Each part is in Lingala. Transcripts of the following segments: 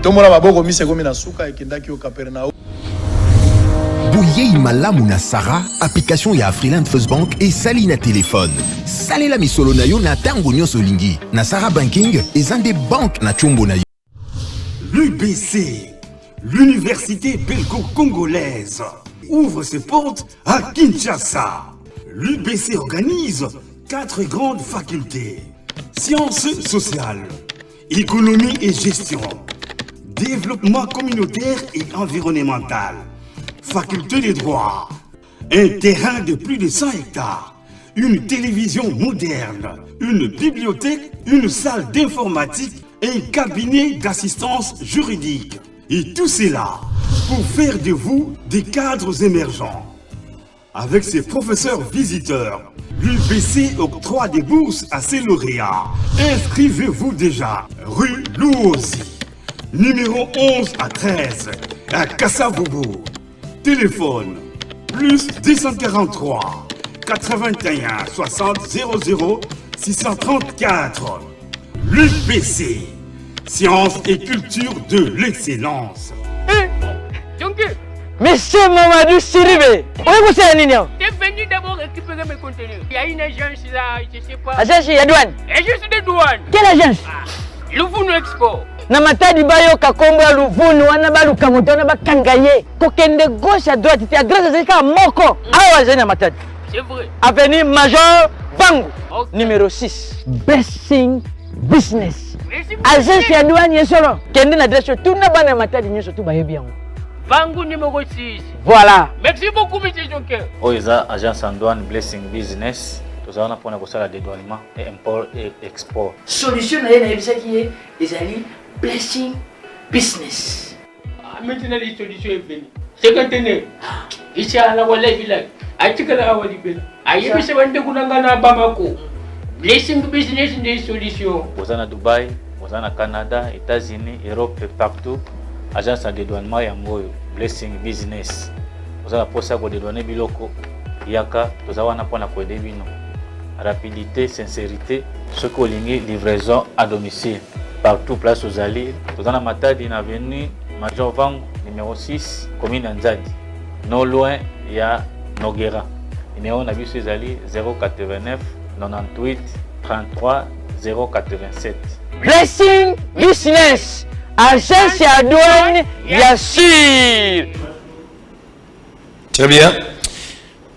Tomona maboko mise komi na suka ekendaki au Capernaum. Bouyei malamu na Sara, application ya Afriland First Bank et sali na téléphone. Sali la misolo na yo na tango nyonso lingi. Na Sara Banking, ezande banque na chombo na yo. L'UBC, l'université belgo-congolaise, ouvre ses portes à Kinshasa. L'UBC organise 4 grandes facultés. Sciences sociales, économie et gestion, développement communautaire et environnemental, faculté des droits, un terrain de plus de 100 hectares, une télévision moderne, une bibliothèque, une salle d'informatique et un cabinet d'assistance juridique. Et tout cela pour faire de vous des cadres émergents. Avec ses professeurs visiteurs, l'UBC octroie des bourses à ses lauréats. Inscrivez-vous déjà, rue Louosi, numéro 11 à 13, à Kassavogo. Téléphone, plus 243 81 60 00 634. L'UBC, sciences et culture de l'excellence. Monsieur Mamadou Siribé, où est-ce que vous êtes? T'es venu d'abord récupérer mes contenus. Il y a une agence là, je sais pas. Agence de douane? Agence de douane. Quelle agence? Louvounou Expo. Namatadi bayo kakombo Louvounou, wana baluka moto na bakangaye. Kokende gauche à droite, tu as grâce à ça moko. Ah ouais, Namatadi. C'est vrai. Avenue Major Bango, okay. Numéro 6. Blessing Business. Agence de douane yesolo. Kende na adresse tout na bana Namatadi nyoso tout baye bien. Bango numéro 6. Voilà. Merci beaucoup, monsieur Jonker. Oiza, agence en douane Blessing Business. Nous allons pour la dédouanement et import et export. Solution à qui est les alliés Blessing Business. Maintenant, les solutions est venue. C'est quand on est ici à la Walla Village. À Tikala Walibel. À Yébissé Kunangana Bamako. Blessing Business des solutions. Vous êtes à Dubaï, vous êtes à Canada, États-Unis, Europe et partout. Agence de dédouanement Yangoyo, Blessing Business. Vous avez posé à dédouaner Biloko, Yaka, vous avez un point à quoi deviner. Rapidité, sincérité, ce qu'on ligne livraison à domicile. Partout, place aux alliés. Vous avez un matin d'une avenue Major Vang, numéro 6, commune Nzadi. Non loin, il y a Noguera. Numéro n'a vu ses alliés 089 98 33 087. Blessing Business. Agence à douane, Yassir. Très bien.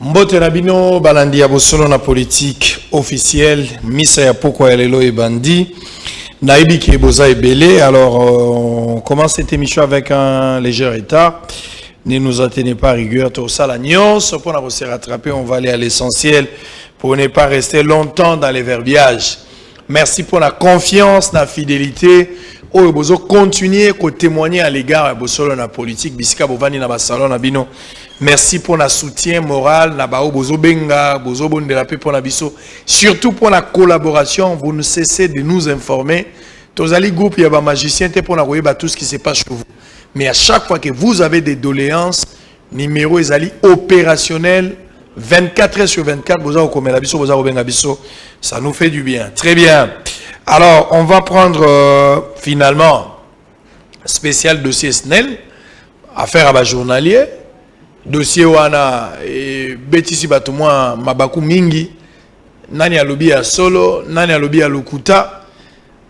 Mbote Rabino balandi ya bosolo na politique officielle misa ya poko ya lelo et bandi naibi ki boza ebele. Alors on commence cette émission avec un léger retard. Ne nous atteignez pas rigueur tout ça la nyonso pour se rattraper. On va aller à l'essentiel pour ne pas rester longtemps dans les verbiages. Merci pour la confiance, la fidélité. Oh, bozo continuer à témoigner à l'égard de la politique. Bisika bovani na basalon na bino. Merci pour le soutien moral. Na bao bozo benga, bozo bondelape pour la biso. Surtout pour la collaboration. Vous ne cessez de nous informer. Tozali groupe yaba magicien te pour na tout ce qui se passe chez vous. Mais à chaque fois que vous avez des doléances, numéro ezali opérationnel 24 heures sur 24. Bozo komela biso, bozo benga biso. Ça nous fait du bien. Très bien. Alors, on va prendre finalement spécial dossier SNEL, affaire à bas journalier, dossier wana et betisi batumwa mabaku mingi, nani alobi à solo, nani alobi à lokuta,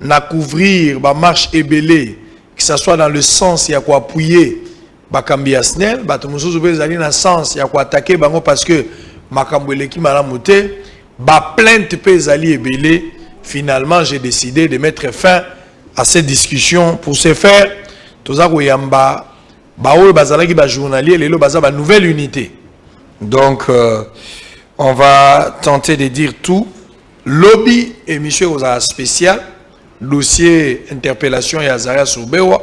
na couvrir ba marche ebele, que ça soit dans le sens ya quoi appuyer bakambi à SNEL, batumusuzu bezali na sens ya quoi attaquer bango parce que makambo eleki malamu te, ba plainte pe ezali ebele. Finalement, j'ai décidé de mettre fin à cette discussion. Pour ce faire, Tozagoyamba, Baoul Bazalaki ba journalier, Lelo Baza ba nouvelle unité. Donc, on va tenter de dire tout. Lobby émission aux spécial, dossier interpellation et Azaria Soubewa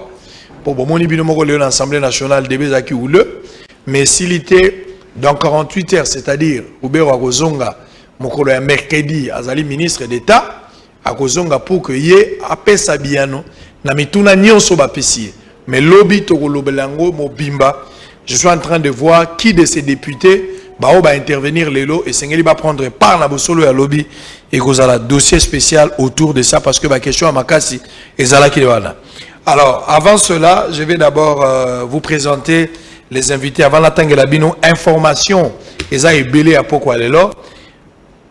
pour Bomoni Binomoko l'Assemblée nationale de Bezaki ou le, mais s'il était dans 48 heures, c'est-à-dire Ubewa Gozonga, Mokolo ya mercredi, Azali ministre d'État. A kozonga pour que yé apesa biano na mituna nyonso ba pesier mais lobby to lobelango mobimba. Je suis en train de voir qui de ces députés va intervenir lelo et sengeli va prendre part na bosolo ya lobby et kozala dossier spécial autour de ça parce que ma question à makasi ezala ki wana. Alors, avant cela, je vais d'abord vous présenter les invités. Avant l'attente de la bino, information. Eza ebele à pourquoi elle est là.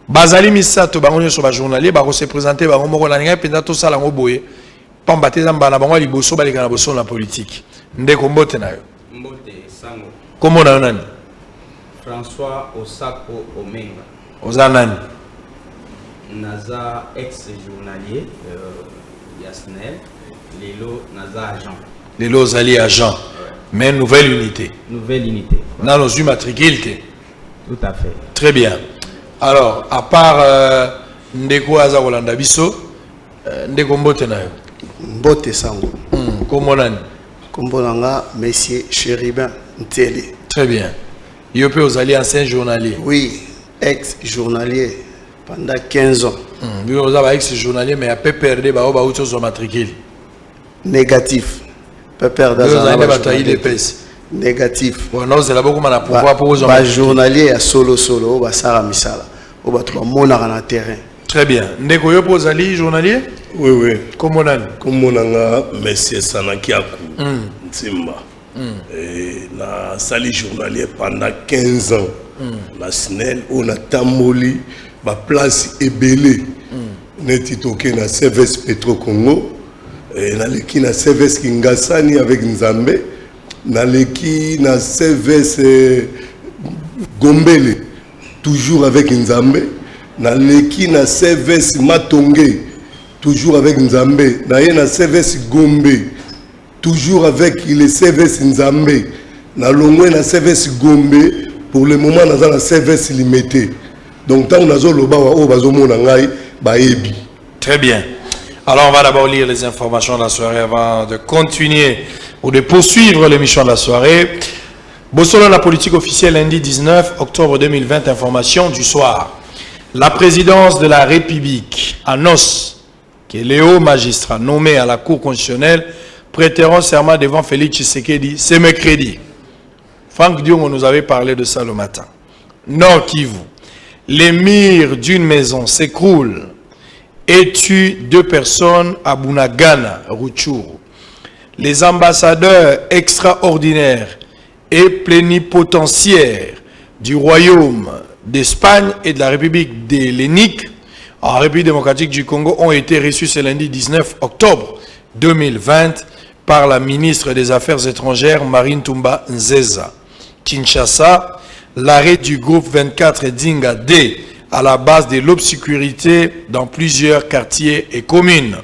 Bazali Misato, bango sur ba journalier, ba se présenter, ba moko la ninga penda to sala ngo boye. Pambate zamba na bango liboso ba likana boso na politique. Ndeko mbote na yo. Mbote sango. Comment na nani? François Osako Omenga. Oza nani? Naza ex-journalier Yasnel. Lelo Naza agent. Lelo Zali agent. Mais nouvelle unité. Nouvelle unité. Dans nos matricule. Tout à fait. Très bien. Alors, à part Ndeko Aza Rolanda Biso, Ndeko Mbote na yo. Mbote sango. Comment nani? Kombolanga Monsieur Chéribin Ntele. Très bien. Yopé Ozali ancien journalier. Oui, ex-journalier pendant 15 ans. Vous avez ex-journalier, mais après perdre, bah au sur matricule. Négatif. Peut perdre dans la bataille d'épaisse. Négatif. Bon, non, c'est là beaucoup de pouvoir pour vous. Bah journalier à solo, bah Sarah Misala. Au bas tout mon na terrain. Très bien. Ndeko yo Ozali journalier? Oui, oui. Comment on Comme on a Monsieur Sanakiakou, Ntimba. Na sali journalier pendant 15 ans. La SNEL, on a tamoli, ma place ebele. Neti toke na service Petro Congo. Na leki na service Kingasani avec Nzambe. Na leki na service Gombele. Toujours avec Nzambe. Na leki na service Matonge. Toujours avec Nzambe. Na ye na service Gombe. Toujours avec les services Nzambe. Na longwe na service Gombe. Pour le moment, nous avons un service limité. Donc, tant que nous avons le bas, très bien. Alors, on va d'abord lire les informations de la soirée avant de continuer ou de poursuivre l'émission de la soirée. Selon la politique officielle, lundi 19 octobre 2020, information du soir. La présidence de la République annonce que les hauts magistrats nommés à la Cour constitutionnelle prêteront serment devant Félix Tshisekedi ce mercredi. Franck Dion nous avait parlé de ça le matin. Nord Kivu. Les murs d'une maison s'écroulent et tuent 2 personnes à Bunagana, Rutshuru. Les ambassadeurs extraordinaires et plénipotentiaires du Royaume d'Espagne et de la République d'Hellénique en République démocratique du Congo ont été reçus ce lundi 19 octobre 2020 par la ministre des Affaires étrangères Marine Toumba Nzeza. Kinshasa, l'arrêt du groupe 24 Dinga D à la base de l'obscurité dans plusieurs quartiers et communes.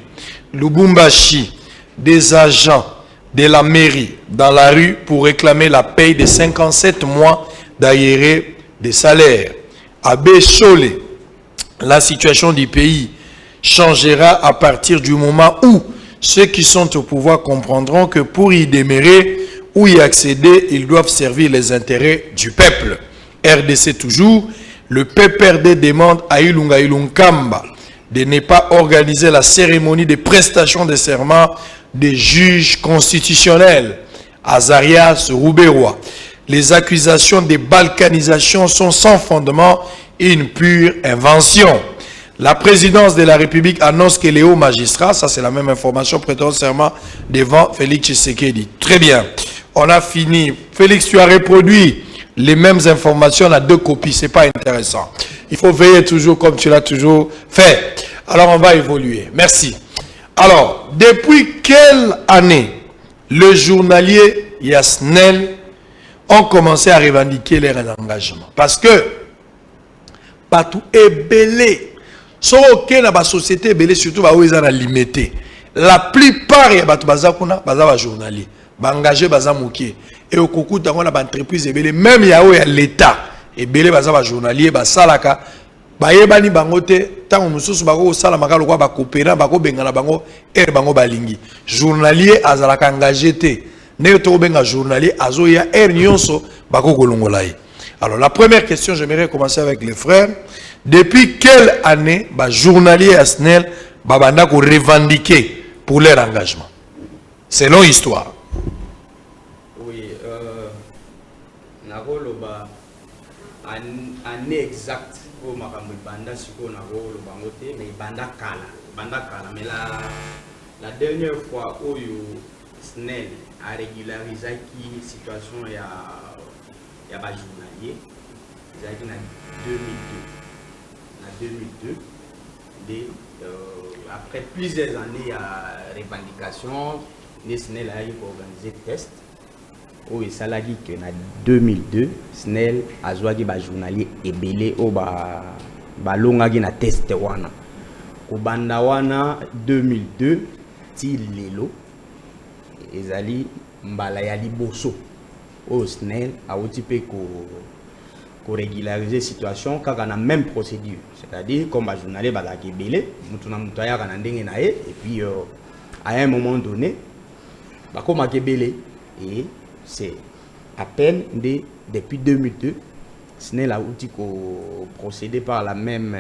Lubumbashi, des agents de la mairie dans la rue pour réclamer la paye de 57 mois d'arriérés des salaires. À Bécholé, la situation du pays changera à partir du moment où ceux qui sont au pouvoir comprendront que pour y demeurer ou y accéder, ils doivent servir les intérêts du peuple. RDC toujours, le PPRD demande à Ilunga Ilunkamba de ne pas organiser la cérémonie de prestation de serment des juges constitutionnels. Azarias Rouberois. Les accusations de balkanisation sont sans fondement et une pure invention. La présidence de la République annonce que les hauts magistrats, ça c'est la même information, prêteront serment devant Félix Tshisekedi. Très bien, on a fini. Félix, tu as reproduit les mêmes informations à 2 copies, c'est pas intéressant. Il faut veiller toujours comme tu l'as toujours fait. Alors on va évoluer. Merci. Alors, depuis quelle année le journalier Yasnel ont commencé à revendiquer leur engagement? Parce que partout est belé. Sauf que dans la société belé, surtout où ils sont limités. La plupart des journaliers engagés baza mouké et au coucou dans la entreprise belé, même il y a l'État et belé baza journalier basalaka bayebani bangote tant mususu bako sala makalo kwa bakopera bako bengana bango er bango balingi journalier azalaka engagé te ne to benga journalier azoya er nyonso bako kolongolai. Alors la première question, j'aimerais commencer avec les frères. Depuis quelle année ba journalier Asnel babanda ko revendiquer pour leur engagement selon histoire? Oui, nakoloba année exacte pour makambo banda siko nakoloba ngote mais banda kala mais La dernière fois où SNEL a régularisé la situation il y a pas journalier, c'est en 2002. Après plusieurs années à revendication, SNEL a organisé des tests. Où il s'est dit que en 2002, SNEL a joué des journaliers et belé au balonga na test wana. Au bandawana 2002, ti lelo ezali mbala ya liboso. Au SNEL a otypé ko régulariser situation kaka na même procédure. C'est-à-dire comme les journaliers bazaki belé, mutuna mutaya kana ndenge na et puis à un moment donné, comme a belé et c'est à peine depuis 2002, SNEL a procédé par la même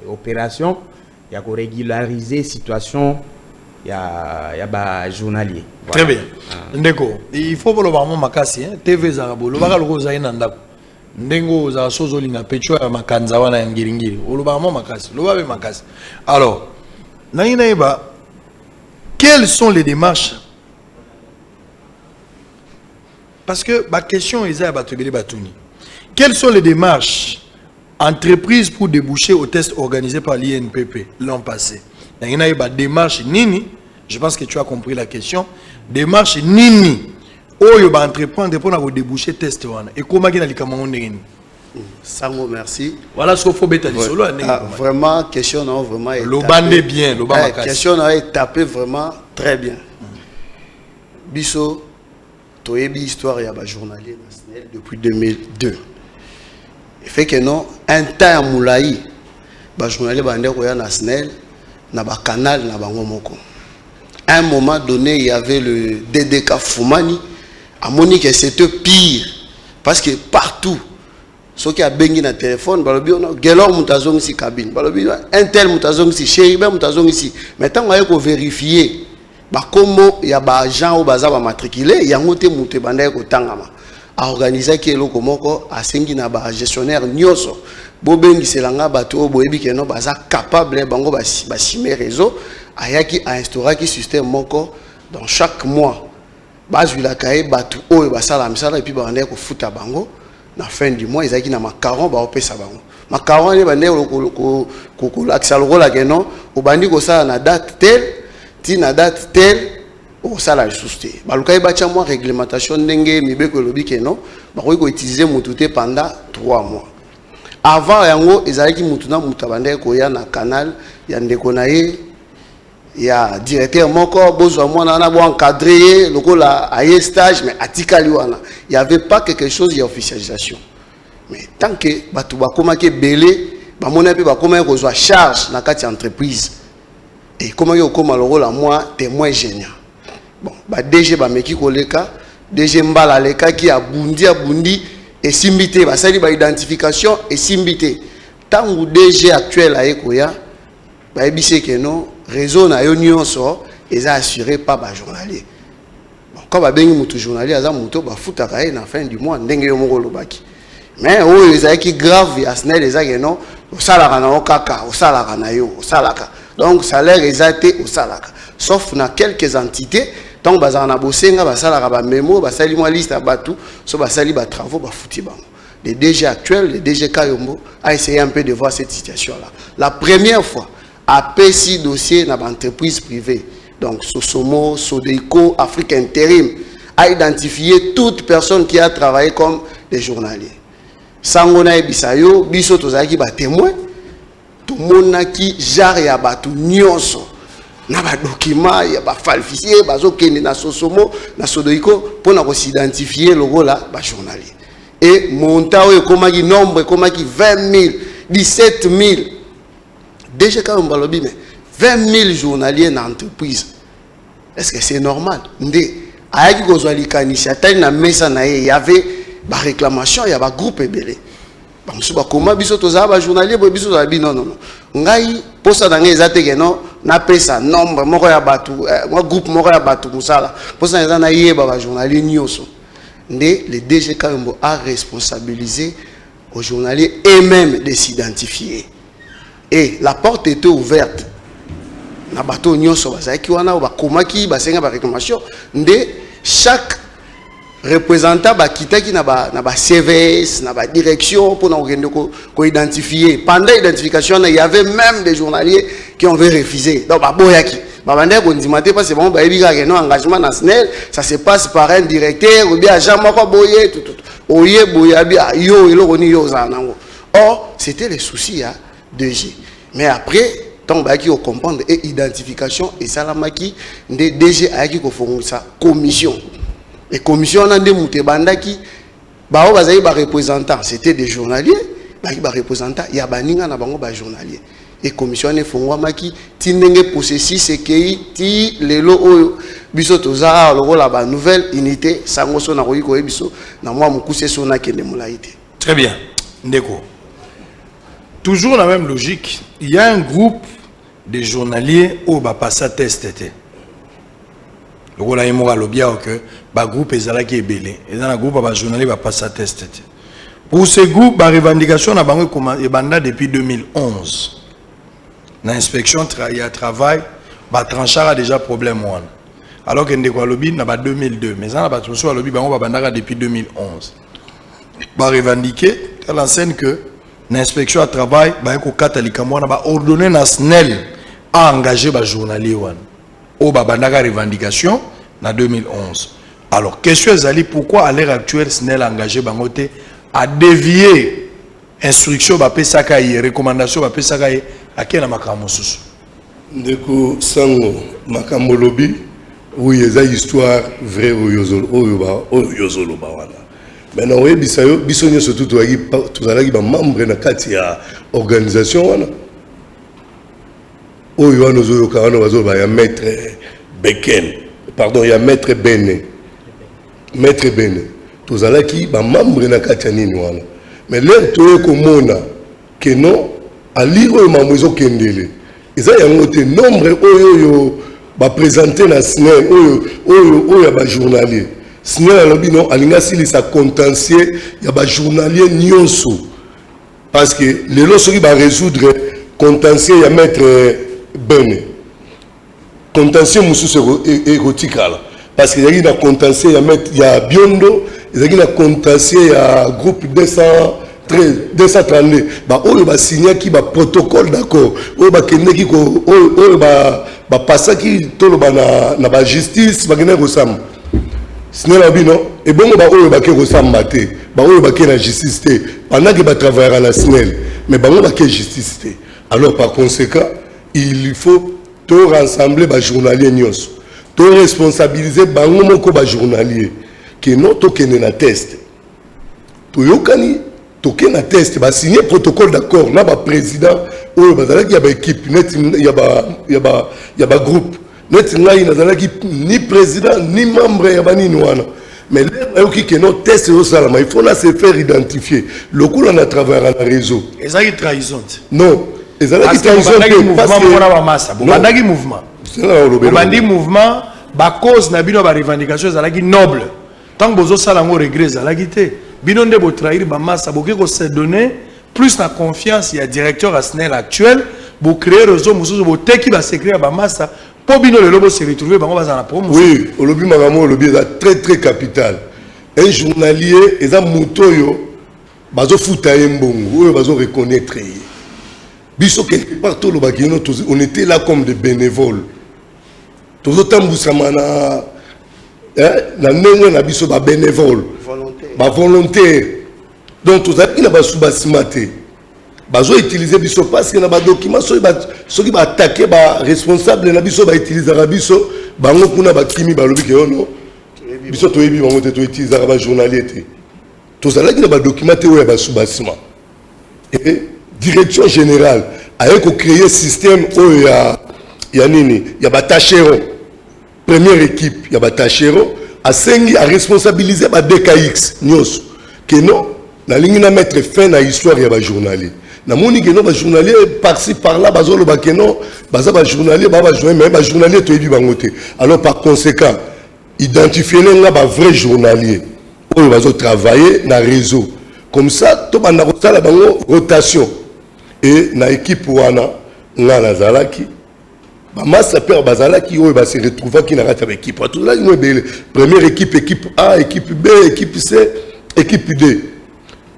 opération. Il y a régulariser la situation, il y a journalier. Très bien. Ndeko, il faut que le parlement makasi, TV Zarabo, le bagal rosa inanda. Ndengo za sozo linga pecho ya makanza wana ya ngiringiri. Le parlement makasi, le babe makasi. Alors, naïnaïba, quelles sont les démarches? Parce que ma question est quelles sont les démarches entreprises pour déboucher au test organisé par l'INPP l'an passé? Il y a une démarche nini, je pense que tu as compris la question. Démarche nini, où va entreprendre pour déboucher le test. Et comment il y a les Sango, merci. Voilà ce qu'il faut mettre solo. Vraiment, question non, vraiment. Le bandé bien, le bandé. Question non, est tapé vraiment très bien. Bisso. Tu as une histoire il y a un journalier national depuis 2002. Il fait que non, un temps à Moulaï, un journalier national, na ba canal na bango moko. À un moment donné, il y avait le DDK Foumani. À Monique, c'était pire. Parce que partout, ceux qui ont bengi na téléphone, Gelor Moutazong si cabine, un tel Moutazong si, Chéribé Moutazong ici. Maintenant, on va vérifier. Comment il y a des agents qui sont matriculés, il y a des gens qui sont organisé qui est le komoko a sengi na ba gestionnaire nyoso bobengi selanga bato boyebi ke no baza capable bango ba simer réseau ayaki a instaurer qui système moko dans chaque mois bazwi la kaye bato oyo basala misala et puis ba ndeko futa bango na fin du mois ezaki na macaron ba opesa bango macaron ne ba ndeko ko l'accès le rôle ke no obandi ko sala na date telle ti na date telle au salaire susté balukai bacha moi réglementation ndenge mibeko lobi ke non ba ko utiliser mutute pendant 3 mois avant yango ezalaki mutuna mutabande ko ya na canal ya ndeko na ye ya directeur moko bozwa mwana na bo encadrer lokola aye stage mais atikali wana il y avait pas quelque chose ya officialisation mais tant que batu bakoma ke belé ba mona pe bakoma ko zwa charge na kati entreprise et comment yo koma lokola moi témoin génial. Bon, bah DG ba meki koleka, DG mbala leka ki abundi et simbité, bah ça dit ba identification et simbité. Tant ou DG actuel a ekoya, bah ebise que non, réseau na yo nyonso eza assuré pas ba journalier. Bon, quand ba bengi mutu journalier aza mutu ba futa kaye na fin du mois ndenge yo moko lobaki. Mais oyo eza ki grave ya SNEL eza que non, osalaka na okaka, osalaka na yo, osalaka. Donc salaire exacté au salaka. Sauf dans quelques entités, tant bazar na bosenga basala ba mémo, basali moi liste abatu, so basali ba travaux ba fouti bango. Les DG actuels, les DG Kayombo a essayé un peu de voir cette situation là. La première fois a PC dossier dans l'entreprise privée. Donc Sosomo, Sodeco, Afrique Intérim a identifié toute personne qui a travaillé comme des journaliers. Sangona et Bisayo, biso tozaki ba témoin. Tout le monde qui jarre ya batu nyonso na ba document ya ba falsifié bazo kende na Sosomo na Sodoiko pour na s'identifier logo là ba journalier et monta oyo komaki nombre komaki 20 000 17 000 déjà quand on balobi mais 20 000 journaliers dans l'entreprise. Est-ce que c'est normal? Ndé ayaki kozwa likanisi atali na mesa na ye y avait ba réclamation il y a ba groupe ebele. Comment biso toza ba journalier bo biso za bi non non ngai posa na ngai ezate ke non na pesa nombre moko ya batu moi groupe moko ya batu musala posa na na yeba ba journalier nyoso ndé le DG Kayombo a responsabilisé aux journaliers eux-mêmes de s'identifier et la porte était ouverte na bato nyonso bazaki wana bakomaki basenga ba réclamation nde chaque représentant bakitaki na ba CVS na ba direction pour na okende ko identifier. Pendant l'identification il y avait même des journaliers qui ont refusé. Donc baboyaki babandé ko ndimate parce que bon ba yebi ka non engagement na SNEL, ça se passe par un directeur ou bien agent moko boye tout oye boya bien yo eloko ni yo za nango. Or c'était les soucis à 2G. Mais après tant baki au comprendre et identification et salamaki de DG ayaki ko fongosa commission. Et commission on a des mouté bandaki ba o bazali ba représentants, c'était des journaliers, ba représentants ya baninga na bango ba journaliers. Et commission ne fongwamaki tindenge processus ekei ti lelo oyo biso toza lokola ba nouvelle unité sango so na koyiko biso na mwa mukuse so na kende mulaite. Très bien. Ndeko. Toujours la même logique, il y a un groupe de journaliers au ba passa test été. Le rôle est moral au bien que ba groupe ezalaki ebele. Et dans le groupe ba journaliers ba passa test été. Pour ce groupe ba revendication na bango ebanda depuis 2011. L'inspection ya travail ba tranchara déjà problème one. Alors que ndeko lobi na ba 2002 mais ça ba tranchara lobi bango ba bandaka depuis 2011. Ba revendiquer à l'enseigne que l'inspection à travail ba ko katalika mona ba ordonner na SNEL a engagé ba journalier one. Au ba bandaka revendication na 2011. Alors question ezali pourquoi à l'heure actuelle SNEL a engagé bangote à dévier instruction ba pesaka yi recommandation ba pesaka yi akena makambo susu. Ndeko sango makambo lobi oui eza histoire vrai oyozolo ba wana. Maintenant oui bisayo bisonyo surtout tozalaki ba membre na kati ya organisation wana. Oyo wana ozoyoka wana bazoba ya maître Beken. Pardon, il y a maître Bene. Maître Bene. Tozalaki ba membre na kati ya nini wana. Mais l'air toye komona que non à lire oyo mamozo kendele. Eza yango te nombre oyo ba présenter na SNEL oyo ba journalier. SNEL alobi non alinga sili sa contentieux ya ba journalier nyonso. Parce que lelo soki ba résoudre contentieux ya maître Bene. Contentieux mususu erotikala. Parce que y a une contentieux il y a Biondo, il y a une contentieux il y a groupe 232 bah on va signer qui va protocole d'accord on va kende qui on va passer qui tout le na ba justice va gagner resam sinon la bino et bon bah on va que resam maté bah on va que la justice té pendant que va travailler à la SNEL mais bah on va que justice té alors par conséquent il faut tout rassembler ba journalier nyos tout responsabiliser bango moko ba journalier que non to kende na test to yokani toke na test ba signer protocole d'accord na ba président oyo bazalaki ya ba équipe net ya ba groupe net ngai nazalaki ni président ni membre ya banini wana mais là qui que non test au salama il faut là se faire identifier le coup on a travaillé na réseau ezaki trahison non ezalaki trahison parce que mouvement ba massa bandaki mouvement bandi mouvement ba cause na bino ba revendication ezalaki noble tant que bozo sala ngo regret ezalaki te bino nde bo trahir ba massa bo ko se donner plus na confiance ya directeur à SNEL actuel bo créer réseau mususu bo teki ba secret ba massa po bino le lobo se retrouver bango bazana promotion. Oui, au lobby magamo lobby est très très capital. Un journalier eza mutoyo bazo futa mbongo, bazo reconnaître. Biso quelque part tout le bagino on était là comme des bénévoles. Tous autant boussamana na ndenge na biso ba bénévole. Ba volontaire. Donc tous a ina ba subasimate. Bazo utiliser biso parce que na ba document soki ba attaquer ba responsable na biso ba utiliser biso bango kuna ba kimi ba lobi ke ono biso to yebi bango te to utiliser ba journalier te to zala ki na ba document te o ba subasima et direction générale a ko créer système o ya nini ya ba tachero première équipe ya ba tachero a sengi a responsabiliser ba DKX nyos que non na lingi na mettre fin na histoire ya ba journalier. Na moni que non ba journalier par-ci par-là bazolo ba que non baza ba journalier ba joindre mais ba journalier to yebi bangote. Alors par conséquent identifier les ba vrai journalier oyo bazo travailler na réseau comme ça to banda ko sala bango rotation et na équipe wana nga nazalaki masse père bazala qui va se retrouver qui n'a pas d'équipe. Tout là il y a première équipe, équipe A, équipe B, équipe C, équipe D.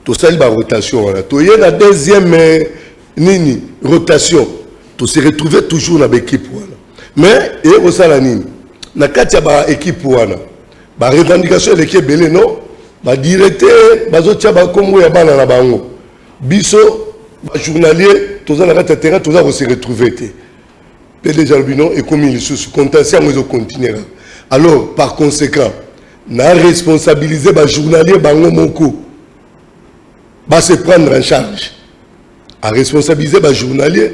Tout ça il va rotation là. Tout y a la deuxième nini rotation. Tout se retrouver toujours dans l'équipe voilà. Mais et au sala nini. Na katia ba équipe wana. Ba revendication de l'équipe belé non. Ba directeur bazo tia ba kombo ya bana na bango. Biso ba journalier tout ça na kata terrain tout ça va se retrouver té. PDG Albino et comme il sous contentieux ils continuer. Alors par conséquent, na responsabiliser ba journalier bango moko. Ba se prendre en charge. À responsabiliser ba journalier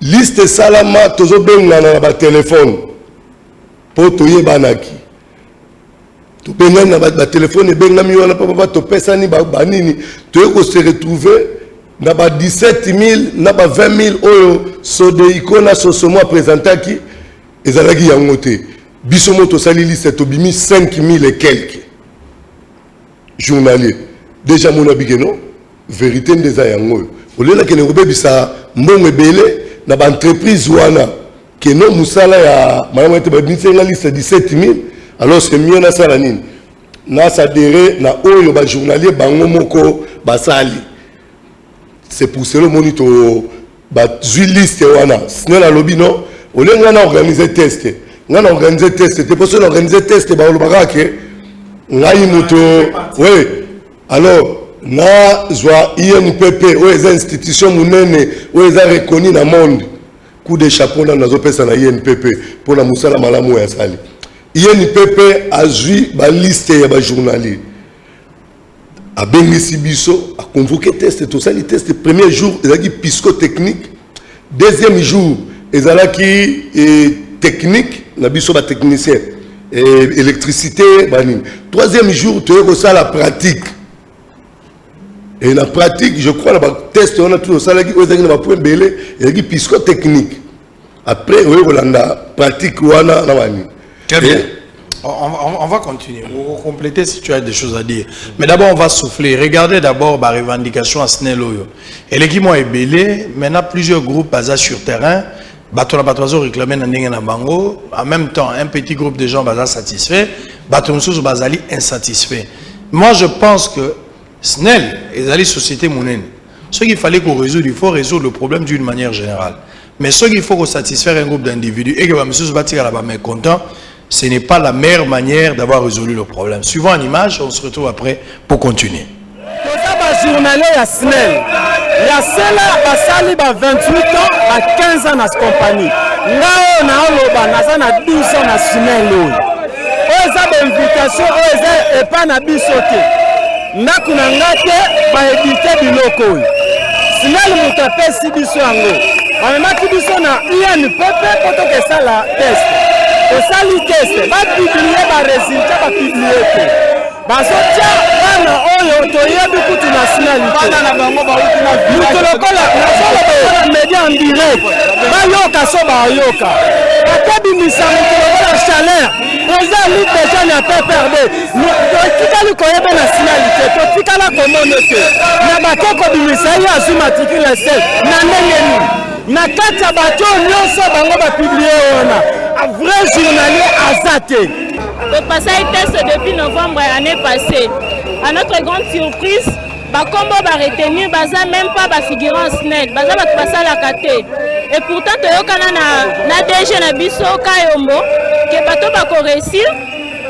liste salama tozo benga na ba téléphone. Pour toye banaki. To benga na ba téléphone et benga mi wana papa to pesa ni ba banini toye ko se retrouver na ba 17 000 na ba 20 000 oyo sode ikona sosomo présentaki ezalaki yango te biso moto sali liste to bimi 5 000 et quelques journaliers déjà mon abigeno vérité ndeza yango olela ke ne robebisa mbongo ebele na ba entreprise wana que non musala ya madame te ba binsenga liste 17 000 alors c'est mieux na sala nini na sadere na oyo ba journalier bango moko basali. C'est pour cela que nous avons liste. Sinon, la lobby, non. On a organisé des tests. On a organisé des tests. C'est pour ça qu'on a organisé des tests. Oui. Alors, nous avons INPP, les institutions reconnues dans le monde. Coup de chapeau, nous avons fait ça INPP pour la Moussala Malamou et Sali. INPP a joué la liste des journalistes. A Bengisi Bisso a convoqué test tout ça les tests premier jour ils a dit psychotechnique deuxième jour ils a dit technique la bisso ba technicien électricité bani troisième jour tu es ça la pratique et la pratique je crois la test on a tout ça là qui aux na point belé il a dit psychotechnique après on a pratique wana na bani très bien. On va continuer. On va compléter si tu as des choses à dire. Mais d'abord, on va souffler. Regardez d'abord la revendication à Sneloyo. Et l'équipe est belé. Maintenant, plusieurs groupes basés sur terrain. Bateau réclamé dans Bango. En même temps, un petit groupe de gens basés satisfaits. Bateau basali insatisfaits. Moi, je pense que Snel et la société mounène. Ce qu'il fallait qu'on résolve, il faut résoudre le problème d'une manière générale. Mais ce qu'il faut qu'on satisfaire un groupe d'individus et que M. Zbati est mécontent. Ce n'est pas la meilleure manière d'avoir résolu le problème. Suivant l'image, on se retrouve après pour continuer. Journalier à Snell. Il y a celle qui a 28 ans à 15 ans dans cette compagnie. Là, on a 12 ans à Snell. On a une invitation, on a pas de bisoté. On a éviter du loco. Snell m'a tapé si bisoango. On a dit que il y a une peuple pour que ça la test. Et ça lui teste, va publier les résultats, va publier. Parce que wana oyo toyebi kuti nationalité. Nous le média en direct. Bayoka so bayoka. Akabimisa mukolokola chaleur. Oza lui déjà n'a pas perdu. Tikali koyebe nationalité. Tikala komonete. Na batoko bimisa ya azumatikile sel. Na nengeni. Na kata bato nyonso bango ba publier ona. Un vrai journalier azaté. Le passage test depuis novembre l'année passée. À notre grande surprise, Bakombo va retenir, baza même pas ba figurant SNEL, baza va passer à la KT. Et pourtant, toyokana na DG na biso Kayombo, que bato ba ko réussir.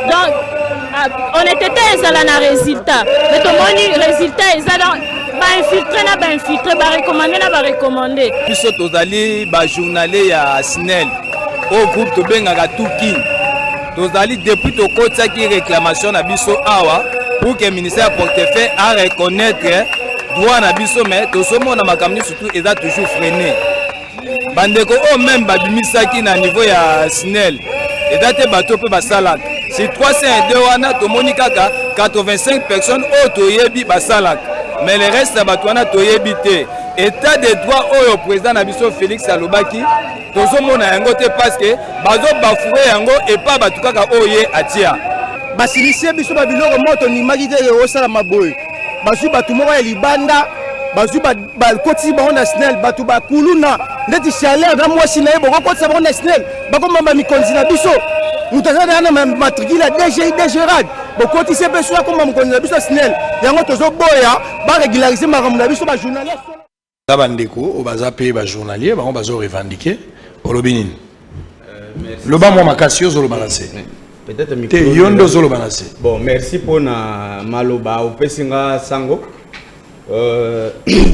Donc, on était ezala na résultat. Mais tout le monde résultat ezala ba infiltré, ba recommander. Biso tozali ba journalier ya SNEL. Au groupe de Bengaga Toukin. Tozali depuis to kota qui réclamation na biso awa pour que le ministère portefeuille a reconnaître droit na biso mais to somo na makamni surtout est toujours freiné. Bandeko o même babimisa ki na niveau ya SNEL. Et date bato pe basalak. Si 302 wana to moni kaka 85 personnes au toyebi basalak. Mais le reste bato wana toyebi te. État de droit au président Nabiso Félix Alobaki, tozomona yango te parce que bazo bafoué yango et pas batukaka oye atia. Basilisi biso ba biloko moto ni magite yo sala maboy. Basu batu moko ya libanda bazwi bakotisi bango na SNEL bato bakulu na ndeti chaleur na mwasi na ye bokokotisa bango na SNEL bakomamba mikonzi na biso moto aza na matricule ya DGI DGRAD bokotisi mpe so akoma mokonzi na biso ya SNEL yango tozoboya baregularize makambo na biso bajournalier ta bandeko o baza pe bajournalier bango bazo revendiquer olobi nini loba mwa makasi ozoloba na se peut-être te yondo ozoloba na se bon merci mpona maloba opesinga sango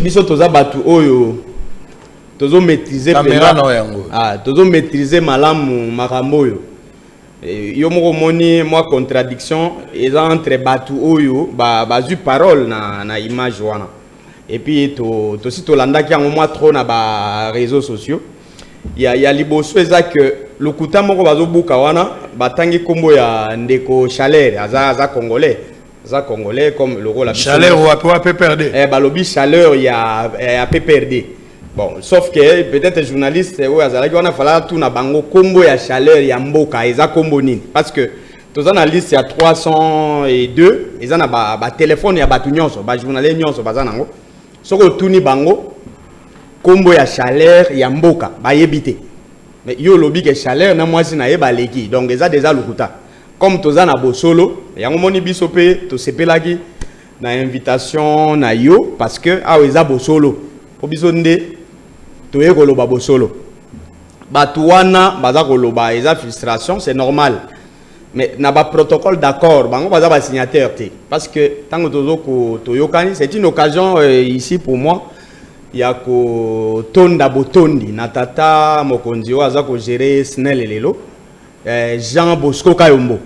biso toza batu oyo tozo maîtriser caméra na yango tozo maîtriser malamu makambo oyo yo moko moni moi contradiction eza entre batu oyo bazwi parole na image wana et puis to si tolandaki yango moi trop na ba réseaux sociaux ya liboso eza que lokuta moko bazobuka wana batangi kombo ya ndeko chaleur aza congolais comme le rôle chaleur ou à PPRD balobi chaleur ya PPRD bon sauf que peut-être journaliste ou azalaki wana fala tout na bango kombo ya chaleur ya mboka eza kombo nini parce que toza na liste ya 302 eza na ba téléphone ya batu nyonso ba journalier nyonso baza nango soko tuni bango kombo ya chaleur ya mboka bayebite mais yo lobi ke chaleur na mwasi na ye baleki donc eza déjà lokuta comme toza na bosolo yango moni biso pe to sepelaki na invitation na yo parce que awa eza bosolo po biso nde toye koloba bosolo batu wana baza koloba eza frustration c'est normal mais na ba protocole d'accord bango baza ba signataire te parce que tango tozo toyokani c'est une occasion ici pour moi ya ko tonda botondi na tata mokonzi o aza ko gérer SNEL lelo Jean Bosco Kayombo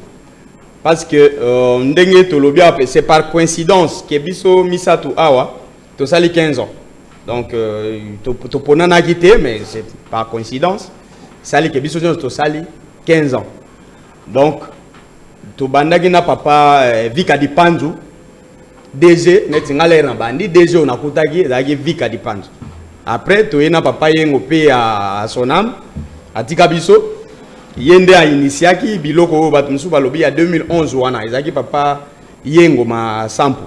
parce que ndenge tolobia c'est par coïncidence que biso misatu awa to sali 15 ans donc to ponana quitté mais c'est par coïncidence sali que biso to sali 15 ans donc to bandaki na papa Vika Dipanzu DG netingale rambandi DG on akutaki ezaki Vika Dipanzu après to yena papa yengo pe à Sonam atika biso yende a initiaki biloko batu musu balobi ya 2011 wana ezaki papa yengo ma sampo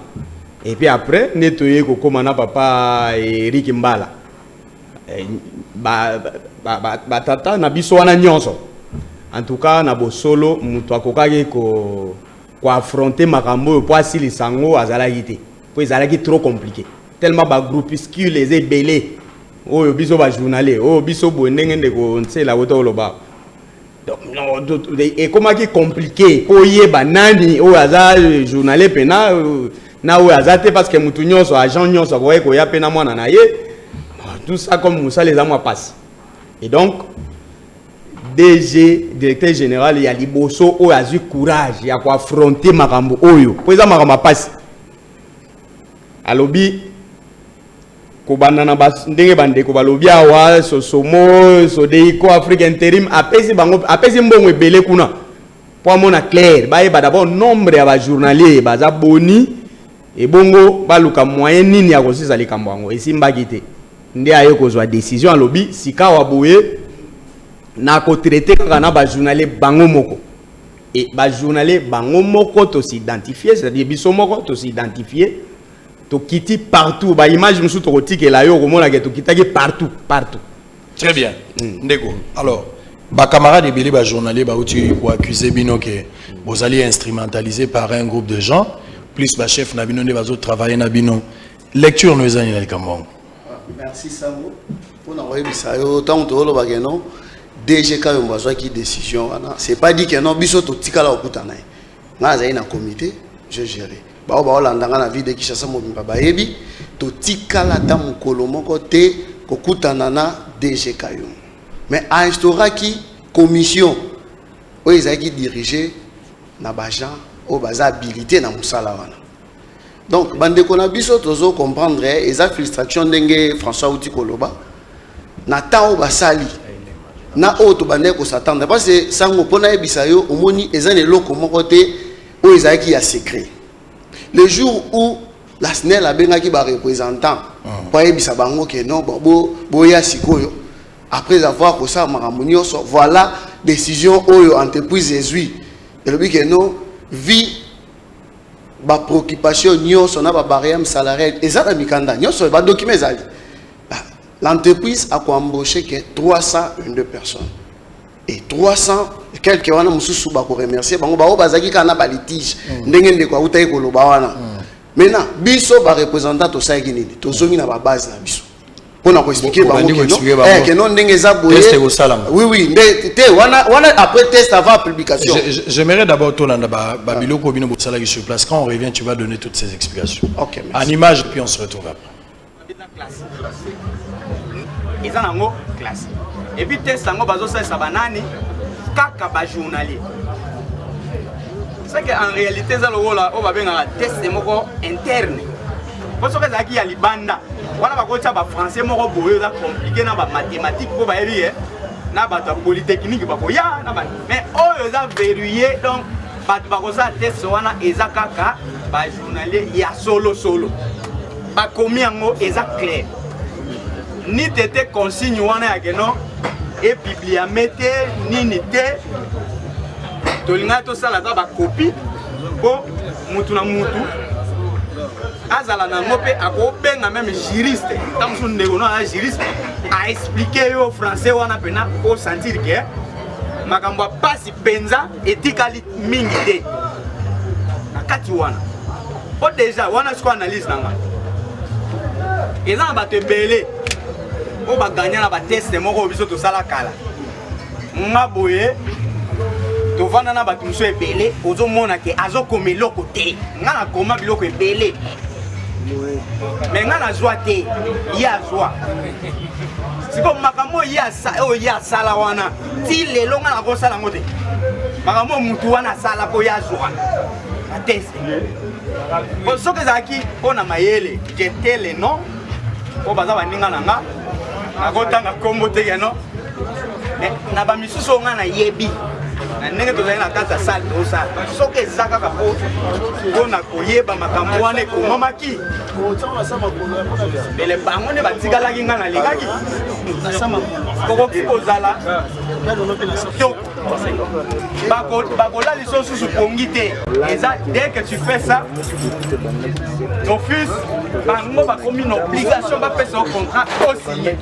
et puis après netoye ko komana papa Eric Mbala ba tata na biso wana nyonso en tout cas na bosolo mutu akokaki ko affronter makambo po asili sango azalaki te po ezalaki trop compliqué tellement ba groupuscule les ebelé oyo biso ba journalier oyo biso bondenge ndeko nsela woto loba donc non et comment qui compliqué po yeba nani oyo aza journalier pena na oyo azate parce que mutu nyonso agent nyonso ko eko ya pena mwana na ye tout ça comme Moussa les amours passe et donc DG directeur général ya liboso oyo azu courage ya ko affronter makambo oyo po eza makambo passe alobi ko banana ndenge bandeko balobi awa sosomo sodeiko Afrique Intérim apesi mbongo ebele kuna po amona clair bayeba d'abord nombre ya ba journalier baza boni ebongo baluka moyen nini ya kosisa likambo yango esimbaki te nde aye kozwa décision alobi sika wa boye na ko traiter kana ba journalier bango moko et ba journalier bango moko to s'identifier c'est-à-dire biso moko to s'identifier to kiti partout ba image musu to kotike la yo komona ke to kitaki partout très bien ndeko alors ba camarade ebele ba journalier ba uti ko accuser bino que vous allez instrumentaliser par un groupe de gens plus ba chef na bino ne bazo travailler na bino lecture no ezani na likambo. Merci Samo pour envoyer bisayo tant to lo ba ke non DG Kayombo azwa ki décision c'est pas dit que non biso to tikala okutana nga za ina comité je gérer ba olandanga na vie de Kinshasa mo bimba bayebi to tikala ta mukolo moko te kokutana na DG Kayombo mais a instaura ki commission o ezaki diriger na bajan o baza habilité na musala wana donc bandeko na biso tozo comprendre eza frustration ndenge François Outi Koloba na tao basali na auto bandeko s'attendre parce que sango pona ebisa yo omoni ezane loko moko te o ezaki ya secret le jour où la SNEL a bengaki ba représentant pour ebisa bango ke non boya sikoyo après avoir ko ça makamoni so voilà décision oyo entreprise ezui et le bi ke non vie ba préoccupation nyonso na ba barème salariale ezala mikanda nyonso ba document ezali. L'entreprise a embauché que 322 personnes. Et 300 quelques wana mususu ba ko remercier bango ba bazaki kana ba litige ndenge ndeko uta ekoloba wana. Maintenant biso ba représentant to saiki nini to zongi na ba base na biso. Pour nous expliquer que non ndenge za boye. Oui te wana après test avant publication. J'aimerais d'abord tolanda ba biloko bino bosala sur place. Quand on revient tu vas donner toutes ces explications. OK. En image puis on se retrouve après. Ils ont un classe. Et puis test en bazo ça banani kaka ba journalier. C'est que en réalité ça le rôle on va bien un test moko interne. Parce que ça qui a libanda. Voilà ba ko ba français moko boyo ça compliqué na ba mathématiques ko ba yebi na ba polytechnique ba ko ya na ba mais oh ça verrouillé donc ba ko ça test wana eza kaka ba journalier ya solo ba komi yango eza clair. Ni tete consigne wana ya keno et bibliamete ni nite tolinga to sala za ba copie po mutu na mutu azala na ngope akobenga même juriste tamsu ndeko na juriste a expliquer yo français wana pena ko sentir que makambo pasi penza etikali mingi te na kati wana po déjà wana siko analyse nanga eza ba te belé on va gagner la test moko biso to sala kala nga boye to vana na batu so ebele ozo mona ke azo komeloko te nga na koma biloko ebele mais nga na joie te ya joie siko makamo ya sala wana ti lelo nga na ko sala ngote makamo mutu wana sala po ya joie na test po soke zaki pona mayele jeter les noms po baza baninga nanga akotanga kombo te yano na ba misusu nga na yebi na ndenge tozali na kata salle to sa soki ezaka ka po na koyeba makambo wana ekomamaki bele bango ne batikalaki nga na likaki kokoki kozala bakola liso susu pongi te eza dès que tu fais ça d'office bango bakomi na obligation bapesa au contrat osigné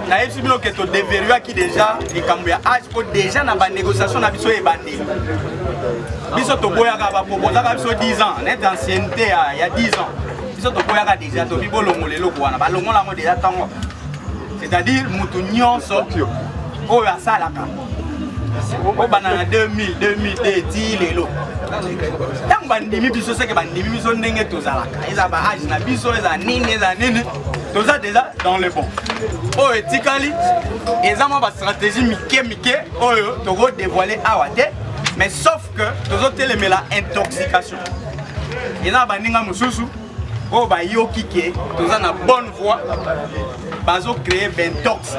na yebisi bino ke to deverrouillaki déjà likambo ya age po déjà na ba négociation na biso ebandi biso toboyaka baproposaka biso 10 ans net d'ancienneté ya 10 ans biso toboyaka déjà to bibolongola eloko wana balongola yango déjà ntango c'est-à-dire mutu nyonso oyo asalaka obana na 2000 ti lelo ntango bandimi biso seke bandimi biso ndenge tozalaka eza ba age na biso eza nini toza déjà dans le bon oyo etikali eza mwa bastratégie mike oyo toko dévoiler awa te mais sauf que tozotelemela intoxication eza baninga mosusu oyo bayoki ke toza na bonne voie bazocréer bentox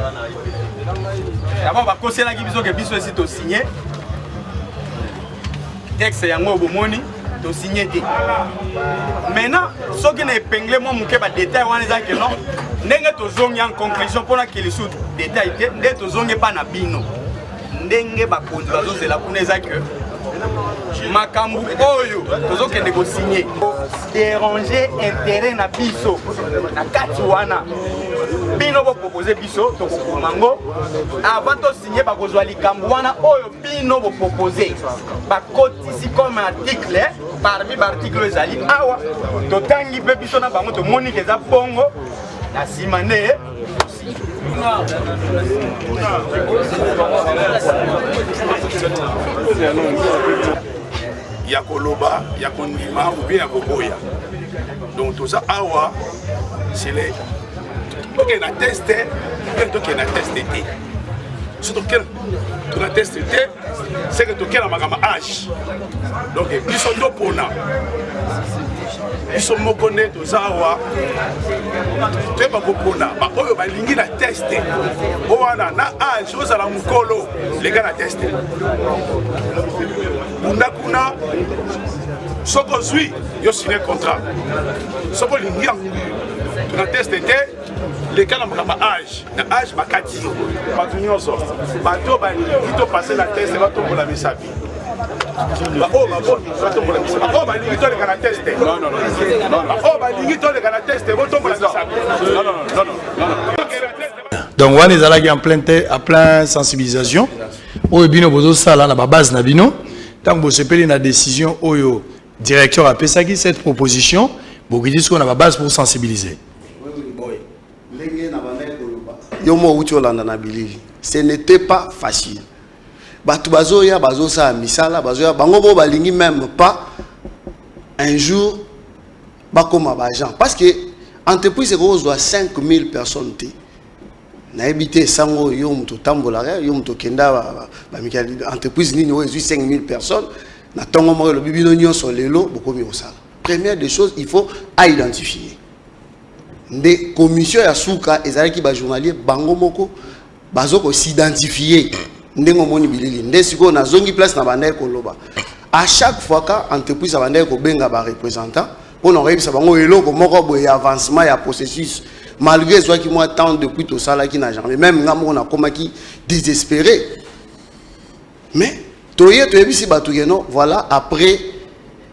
d'abord bakoselaki biso ke biso esi tosigné texte yango bomoni tosigné te maintenant soki na épinglé mwa moke badétail wana eza ke non ndenge tozongi en conclusion mpona ke lisu détail te nde tozongi mpa na bino ndenge bakonzi bazozela kuna eza ke makambo oyo tozokende kosigné déranger intérêt na biso na kati wana bino bopropose biso tokokoma ngo avant tosigné bakozwa likambo wana oyo bino bopropose bakotisi comme article parmi baarticle oyo ezali awa totangi mpe biso na bango tomoni ke eza bongo na nsima nde ya koloba ya kondima ou bien ya koboya donc toza awa c'est les toke na teste toke na teste te surtout que na teste te c'est que toke na makama âge donc biso topona biso moko nde toza awa toyeba kopona baoyo balingi na teste o wana na age ozala mokolo lega na teste bunda kuna soki ozwi yo signe contrat soki olingi yango tona teste te leka na makambo age na age bakati yo bato nyonso bato balingi topase na teste batombola misabi Donc on est allé en plein sensibilisation. Oyo bino bozo sala na base na bino. Tant que vous sepeli na décision oyo directeur a pesaki cette proposition, vous dites qu'on a base pour sensibiliser. Yomo ucholanda na bilili. Ce n'était pas facile. Batu bazoya bazosa misala bazoya bango bo balingi même pas un jour bakoma bajan parce que entreprise rose doit 5000 personnes té. Na habité sango yo muto tambola yo muto kenda ba mikali entreprise nini oyo 5000 personnes na tongo mo lo bibino nyonso lelo bokomi osala. Première des choses, il faut identifier. Des commissions ya suka ezalaki ba journalier bango moko bazoko s'identifier ndengo moni bilili ndesiko na zongi place na banda ekoloba à chaque fois ka entreprise banda ekobenga ba représentant pour oyebisa bango eloko moko boye avancement ya processus malgré soit qui moi tant depuis tout ça là qui n'a jamais même ngamo na komaki désespéré mais toye toyebisi batu keno voilà après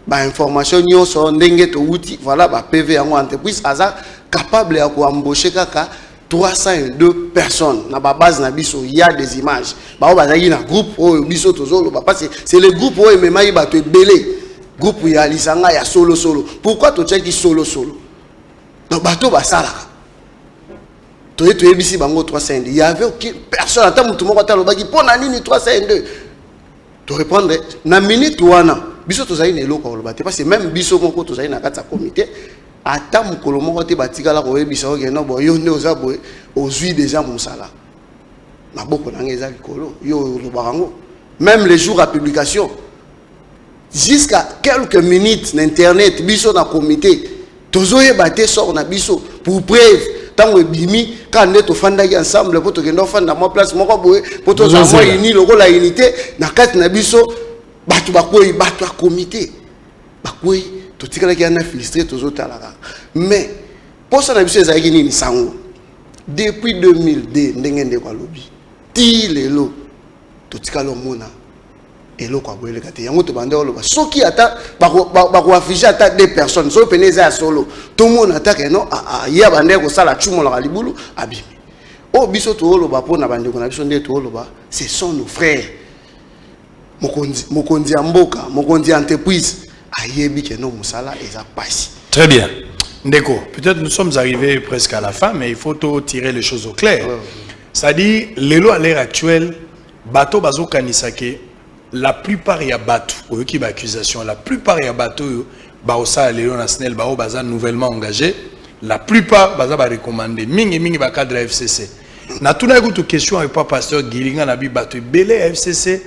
ba information nyonso ndenge to outil voilà ba PV yango entreprise aza capable ya ko embaucher kaka 302 personnes na base na biso il y a des images ba bazaki na groupe o biso tozolo ba parce c'est le groupe o memai ba to belé groupe ya lisanga ya solo pourquoi to check solo donc bato ba sala to ebisi bango 302 il y avait aucune personne attends mutu moko ta lobaki pona nini 302 to répondre na minute wana biso tozali na eloko lobate parce que même biso moko tozali na kata comité ata mukolo moko te batikala ko yebisa o keno bo yo nde oza boye ozui déjà mosala na boko na ngeza likolo yo lobarango même les jours à publication jusqu'à quelques minutes d'internet biso na comité tozoye baté sort na biso pour preuve tango ebimi quand nde to fandaki ensemble pour to kendo fanda mo place moko boye pour to za mo ini loko la unité na kati na biso batu bakoyi batu a comité bakoyi to tikala ki ana filtré to zotalaka mais pour ça na biso ezaki nini sango depuis 2002 ndenge nde kwa lobi ti lelo to tikala mona eloko aboyeleka te yango to bande oloba soki ata bako afficher ata deux personnes so peneza solo to mona ata ke no ya bande ko sala chumo la libulu abimi o biso to oloba pona bande ko na biso nde to oloba ce sont nos frères mokonzi amboka mokonzi entreprise ayebi ke no musala eza pasi. Très bien. Ndeko, peut-être nous sommes arrivés presque à la fin, mais il faut tirer les choses au clair. C'est-à-dire, l'élo à l'heure actuelle, bateau bazo kanisake, la plupart y a bateau, ou qui accusation, la plupart y a bateau, baosa l'élo national, bao baza nouvellement engagé, la plupart baza ba recommandé, mingi ba cadre FCC. Na tout na goût question avec pas pasteur Gilinga na bi bateau belé FCC,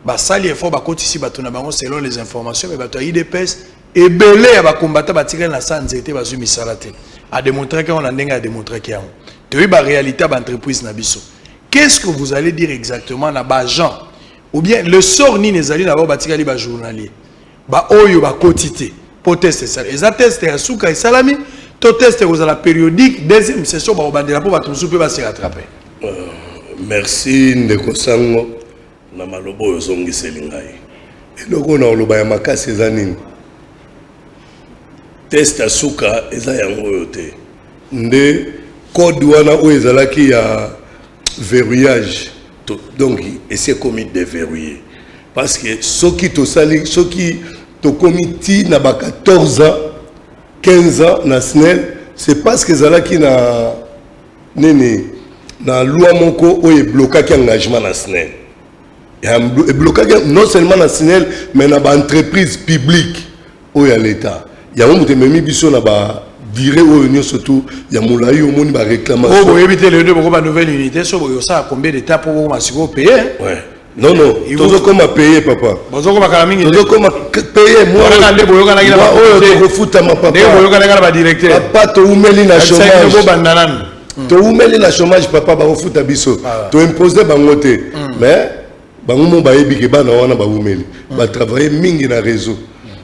ba sali effort ba côté ici bateau na bango selon les informations, mais bateau IDPS et belé ba combattre ba tirer na sanzete ba zu misalate. A démontrer qu'on a ndenga a démontrer qu'il y a. Tu ba réalité ba entreprise na biso. Qu'est-ce que vous allez dire exactement na ba gens ou bien le sort ni nezali na ba batikali ba journalier. Ba oyo ba quotité pour tester ça. Les tests ya suka et salami, to tester aux la périodique deuxième session ba bandela pour ba tout peut ba se rattraper. Merci ndeko sango na malobo yo zongi selingai. Eloko na oloba ya makasi ezanini. Test ya suka eza yango yote. Nde code wana o ezalaki ya verrouillage. Donc essayer commis de verrouiller parce que soki to sali soki to comité na ba 14 ans 15 ans na SNEL c'est parce que zalaki na nene na loi moko o e bloquaki engagement na SNEL et bloquaki non seulement na SNEL mais na ba entreprise publique o ya l'état ya mo mutemi biso na ba viré au union surtout il y a moulaï au monde va réclamation. Oh, vous évitez les deux pour ma nouvelle unité, ça ça combien d'étapes pour vous m'assurer payer? Ouais. Non non. Il faut comment payer papa. Bonjour comment calaming. Bonjour comment payer moi. Oh tu refouta ma papa. Vous regardez la directeur. Papa to oumeli na chômage. To oumeli na chômage papa ba refouta biso. To imposer bangote. Mais bango mo ba yebi ke bana wana ba oumeli. Ba travailler mingi na réseau.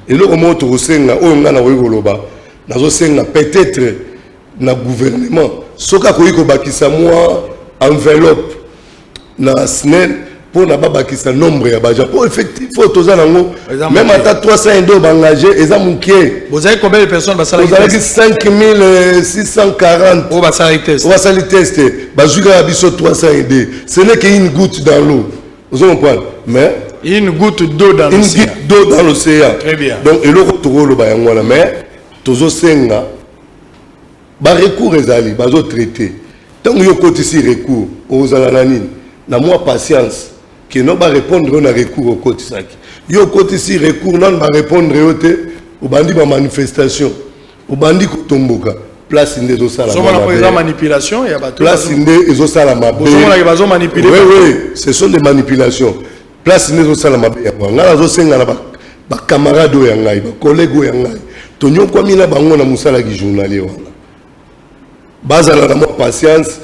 Et le moment to senga o ngana wo goloba. Peut-être na gouvernement soka koyi ko bakisa moi enveloppe na SNEL pour na baba qui sa nombre ya ba Japon effectif faut même à 302 engagé et ça mouké. Vous avez combien de personnes va vous avez 5640 on va s'arrêter test. On va s'arrêter test. Bazuka biso 302. Ce n'est qu'une goutte dans l'eau. Vous comprenez? Mais une goutte d'eau dans l'océan. Une goutte d'eau dans l'océan. Très bien. Donc et l'autre tour le bayangwana mais tozo senga ba recours ezali bazo traiter. Tant que vous avez ici recours aux alanines, na moi patience que non va répondre au recours au côté sac. Yo côté ici recours non va répondre au bandi ba manifestation, au bandi kotomboka. Place inde zo sala. So la manipulation et abattu. Place inde zo sala mabe. Vous manipuler. Oui, ce sont des manipulations. Place inde zo sala mabe. Ngala zo senga na ba camarade o yangai, ba collègue o yangai. Tonyo kwa mina bango na musala ki journalier wana. Bazala la patience,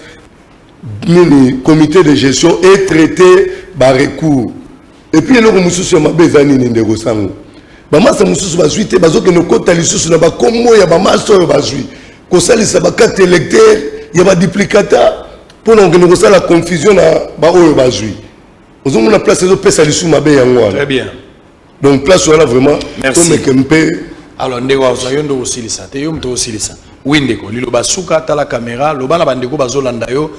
le comité de gestion est traité par recours. Et puis, le monsieur m'a besoin de négocier. Bama sa mususu ba suite bazo que nos comptes lisusu na ba kombo ya ba master ba suite. Ko sali sa ba carte électeur ya ba duplicateur pour que nous la confusion na ba oyo ba suite. Nous avons la place de pesa lisusu mabe yango. Très bien. Donc place là vraiment merci. Comme alors ndeko azoyondo osilisa te yo mto osilisa. Windeko lilo basuka tala caméra loba na bandeko bazolanda yo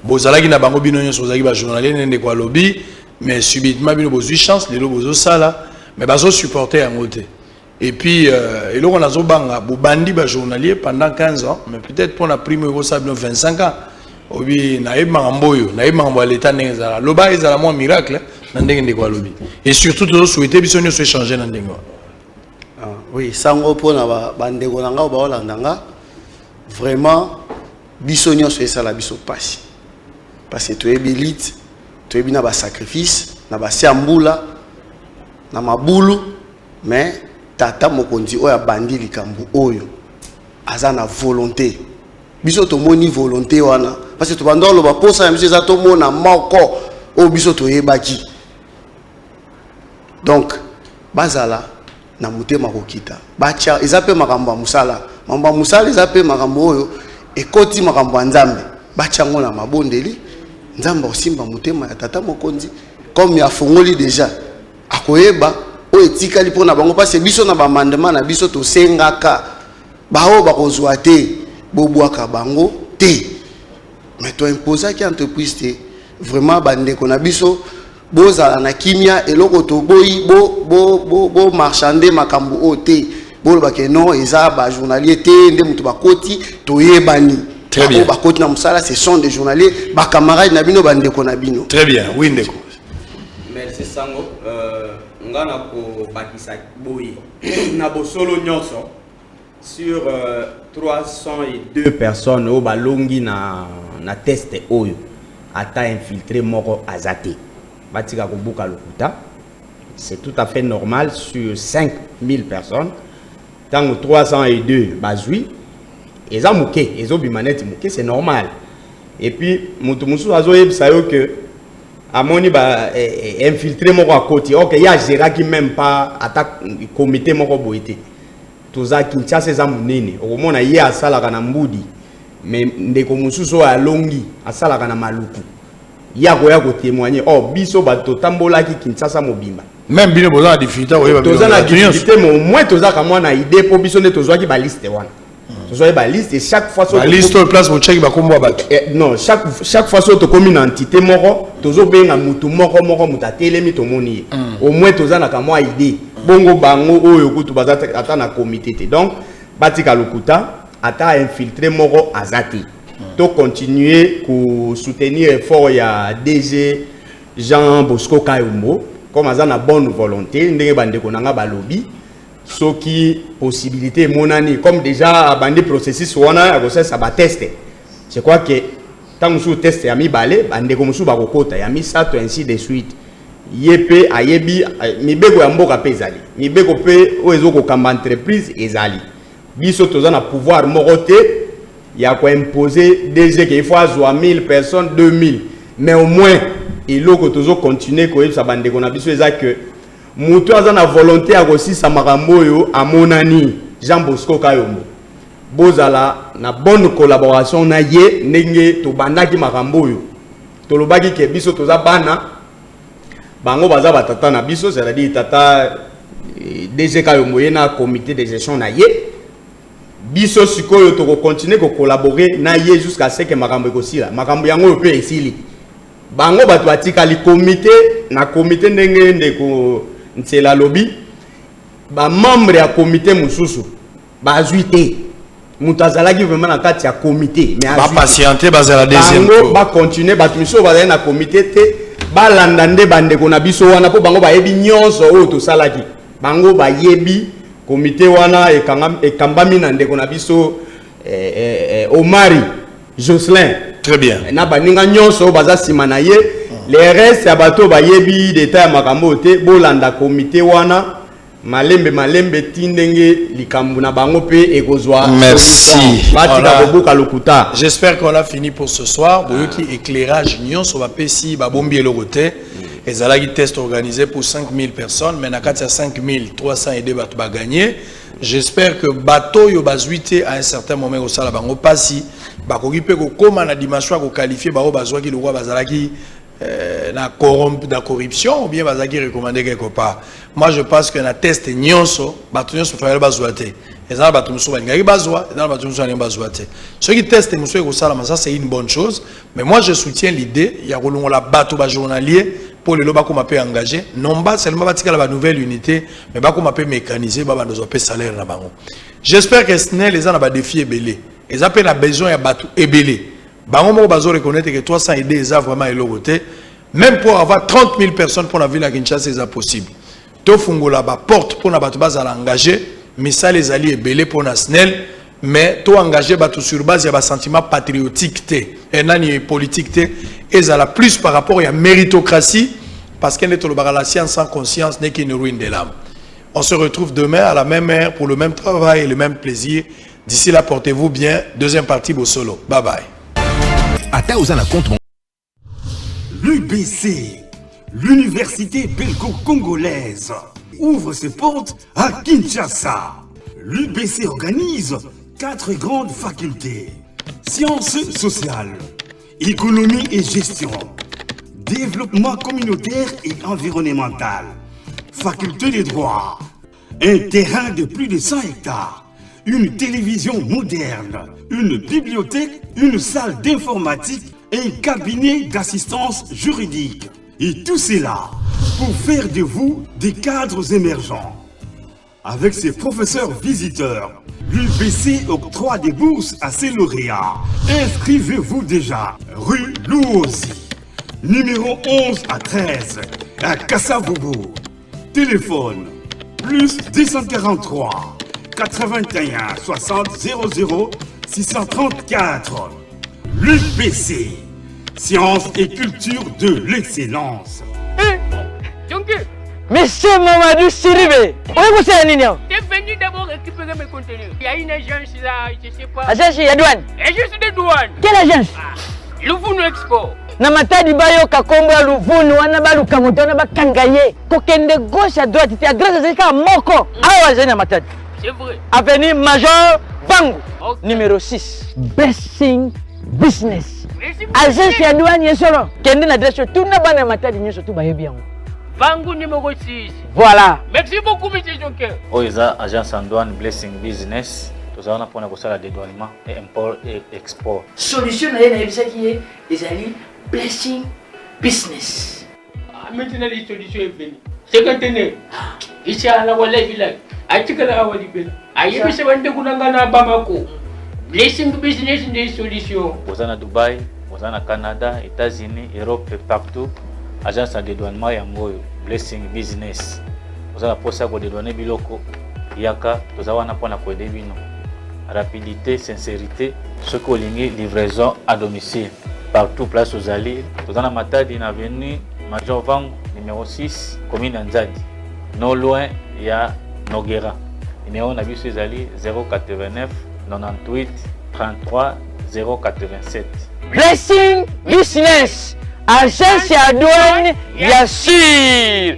bozalaki na bango bino nyonso ozaki ba journalier ndeko lobby mais subitement bino bozui chance lelo bozo sala mais bazo supporter yango te et puis eloko nazo banga bobandi ba journalier pendant 15 ans mais peut-être pour la prime ko sa 25 ans obi na yeba mboyo na yeba mbo l'état ndengeza loba ezala mo miracle na ndenge ndeko lobby et surtout to souhaiter biso nyonso échanger na ndenge oui sango pona ba ndeko na nga ba olandanga vraiment biso nyonso esala biso pasi parce que tu es élite tu es bina ba sacrifice na ba siambula na mabulu mais tata mokonzi oya bandi likambu oyo aza na volonté biso to moni volonté wana parce que to bandolo ba posa ya biso za to mona moko o biso to yebaki donc bazala na mutema kokita bacha ezape makambo musala mamba musala ezape makambo oyo ekoti makambo nzambe bacha ngona mabondeli nzamba osimba mutema ya tata mokonzi comme ya fongoli déjà akoyeba o etikali pona bango parce biso na ba mandement na biso to sengaka bao bakozwa te bobwaka bango te mais to imposer ki entreprise te vraiment bandeko na biso bozala na kimia eloko to boyi bo marchander makambo o te bo ba ke non eza ba journalier te nde mutu bakoti to yebani très bien bakoti na musala ce sont des journaliers ba camarades na bino bandeko na bino très bien oui ndeko merci sango ngana ko bakisa boyi na bosolo nyonso sur 302 personnes au balongi na test oyo ata infiltré moko azate batika ko buka lokuta c'est tout à fait normal sur 5000 personnes tant 302 bazui eza muke ezo bimaneti muke c'est normal et puis mutu musu azo yebisa yo que amoni ba infiltré moko à côté OK ya gérera qui même pas attaque comité moko boité toza Kinshasa za munene okomona ye asala kana mbudi mais ndeko mususu alongi asala kana maluku ya ko témoigner oh biso ba totambola ki Kinshasa mobimba même bino boza na difficulté oyeba toza na difficulté mais au moins toza ka mwana idée po biso ne tozwa ki ba liste wana tozwa ba liste et chaque fois so liste au place bo check ba kombo bato non chaque fois so to comme une entité moko tozo benga mutu moko mutatelemi to moni au moins toza na ka mwa idée bongo bango oyo kutu bazata ata na comité te donc batika lokuta ata infiltré moko azati to continuer ku soutenir effort ya DG Jean Bosco Kayombo comme azana bonne volonté ndenge bandeko nanga balobi soki possibilité monani comme déjà abandi processus wana akosesa ba tester je crois que tant sous test ya mibale bandeko musu bakokota ya misato ainsi de suite yepe ayebi mibeko ya mboka pe ezali mibeko pe oezo ko kamba entreprise ezali biso toza na pouvoir moko te ya ko imposer DG que il faut azwa 1000 personnes 2000 mais au moins iloko tozo continuer ko yebisa bandeko na biso eza que mutu aza na volonté ya kosisa makambo oyo amonani Jean Bosco Kayombo bozala na bonne collaboration na ye ndenge to bandaki makambo oyo tolobaki ke biso toza bana bango baza batata na biso, c'est-à-dire tata DGK yo moyen na comité de gestion na ye biso sikoyo to continuer ko collaborer na ye jusqu'à ce que makambo ekosila makambo yango yo pe esili bango bato atikali comité na comité ndenge ndeko Ntsela lobby ba membre ya comité mususu bazwi te mutu azalaki vraiment na kati ya comité mais ba patienter baza la deuxième bango ba continuer bato miso bazali na comité te balanda nde bandeko na biso wana po bango bayebi nyonso oyo tosalaki bango bayebi comité wana ekambami na ndeko na biso Omari Jocelyn très bien na baninga nyonso baza sima na ye les restes ya bato bayebi détail ya makambo te bolanda comité wana malembe tindenge likambu na bango pe ekozwa merci batika bobuka lokuta. J'espère qu'on a fini pour ce soir boyoki éclairage nyonso ba pesi ba bombi elokote ezalaki test organisé pour 5000 personnes mais na kati ya 5300 aidé bato ba gagner. J'espère que bateau yo bazuité à un certain moment au sala bango pasi bakoki pe ko koma na dimension ko qualifier ba bazwaki le roi bazalaki la corruption ou bien bazaki recommandé quelque part. Moi je pense que na test nyonso bato nyonso fa bazwate ezala bato muso balingaki bazwa ezala bato muso balingaki bazwate ceux qui testent muso ko sala ça c'est une bonne chose mais moi je soutiens l'idée ya kolongola bato ba journalier pour le loba ko mapé engagé non pas seulement batikala ba nouvelle unité mais ba ko mapé mécaniser ba bandozo pe salaire na bango. J'espère que SNEL les ana ba défi ebelé ils appellent la besoin ya bato ebelé bango mo bazo reconnaître que 300 aider ça vraiment elokote même pour avoir 30 000 personnes pour la ville à Kinshasa c'est possible. To fungola ba porte pour na bato bazala engagé mais ça les alliés ebelé pour na SNEL mais to engagé bato sur base ya ba sentiment patriotique té et nani politique té ezala plus par rapport à méritocratie parce qu'elle est la science sans conscience n'est qu'une ruine de l'âme. On se retrouve demain à la même heure pour le même travail et le même plaisir. D'ici là, portez-vous bien. Deuxième partie, Bossolo. Bye bye. L'UBC, l'université belgo-congolaise, ouvre ses portes à Kinshasa. L'UBC organise 4 grandes facultés. Sciences sociales, économie et gestion, développement communautaire et environnemental, faculté des droits, un terrain de plus de 100 hectares, une télévision moderne, une bibliothèque, une salle d'informatique et un cabinet d'assistance juridique. Et tout cela pour faire de vous des cadres émergents. Avec ses professeurs visiteurs, l'UBC octroie des bourses à ses lauréats. Inscrivez-vous déjà, rue Louosi, numéro 11 à 13, à Kassavogo. Téléphone, plus 243 81 60 00 634. L'UBC, science et culture de l'excellence. Monsieur Mamadou Siribe, où est-ce que vous êtes? T'es venu d'abord récupérer mes contenus. Il y a une agence là, je sais pas. Agence de douane? Agence de douane. Quelle agence? Louvounou Expo. Na matadi bayo kakombo ya Louvounou wana baluka moto wana bakangaye kokende gauche à droite te adresse zeka moko awa zeni na matadi. C'est vrai. Avenue Major Bangu, okay. Numéro 6. Blessing Business. Agence ya douane yesolo. Kende na adresse tout na bana matadi nyoso tout bayebi yango. Bangu numéro 6. Voilà. Merci beaucoup, M. Joker. Oiza, agence en douane Blessing Business. Nous allons pour le dédouanement et import et export. Solution à qui est les alliés Blessing Business. Maintenant, les solutions est venue. C'est quand tu es ici à la Walla Village. À Tikala Awali Bella. À Yébé Wande Kunangana Bamako. Blessing Business des solutions. Vous êtes à Dubaï, vous êtes au Canada, États-Unis, Europe et partout. Agence de dédouanement Yangoyo, Blessing Business. Vous avez posé à dédouaner Biloko, Yaka, vous avez un point à Bino. Rapidité, sincérité, ce que vous livraison à domicile. Partout, place aux alliés. Vous avez un matadi in avenue Major Vang, numéro 6, commune Nzadi. Non loin, il y a Noguera. Numéro on a vu ces alliés 089 98 33 087. Blessing Business. Agence ya douane ya sûr.